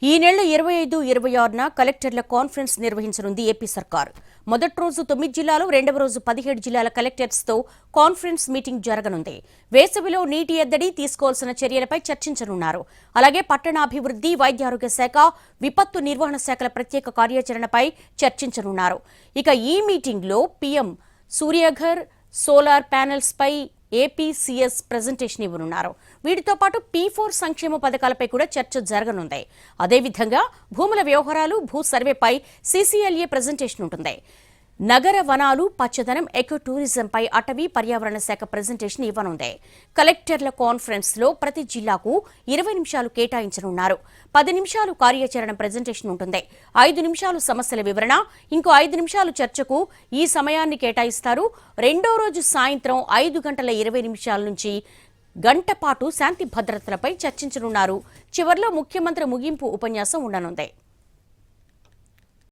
ఈ నెల 25, 26న కలెక్టర్ల కాన్ఫరెన్స్ నిర్వహించనుంది ఏపీ సర్కార్. మొదటి రోజు 9 జిల్లాలు, రెండవ రోజు 17 జిల్లాల కలెక్టర్స్తో కాన్ఫరెన్స్ మీటింగ్ జరగనుంది. వేసవిలో నీటి ఎద్దడి, తీసుకోవాల్సిన చర్యలపై చర్చించనున్నారు. అలాగే పట్టణాభివృద్ధి, వైద్యారోగ్య శాఖ, విపత్తు నిర్వహణ శాఖల ప్రత్యేక కార్యాచరణపై చర్చించనున్నారు. ఇక ఈ మీటింగ్లో పీఎం సూర్యఘర్ సోలార్ ప్యానెల్స్ పై ఏపీసీఎస్ ప్రెజెంటేషన్ ఇవ్వనున్నారు. వీటితో పాటు P4 సంక్షేమ పథకాలపై కూడా చర్చ జరగనుంది. అదేవిధంగా భూముల వ్యవహారాలు, భూ సర్వేపై CCLA ప్రెజెంటేషన్ ఉంటుంది. నగర వనాలు, పచ్చదనం, ఎకో టూరిజంపై అటవీ పర్యావరణ శాఖ ప్రెజెంటేషన్ ఇవ్వనుంది. కలెక్టర్ల కాన్ఫరెన్స్ లో ప్రతి జిల్లాకు 20 నిమిషాలు కేటాయించనున్నారు. 10 నిమిషాలు కార్యాచరణ ప్రెజెంటేషన్ ఉంటుంది. 5 నిమిషాలు సమస్యల వివరణ, ఇంకో 5 నిమిషాలు చర్చకు ఈ సమయాన్ని కేటాయిస్తారు. రెండో రోజు సాయంత్రం 5:20 నుంచి గంట పాటు శాంతి భద్రతలపై చర్చించనున్నారు. చివర్లో ముఖ్యమంత్రి ముగింపు ఉపన్యాసం ఉండనుంది.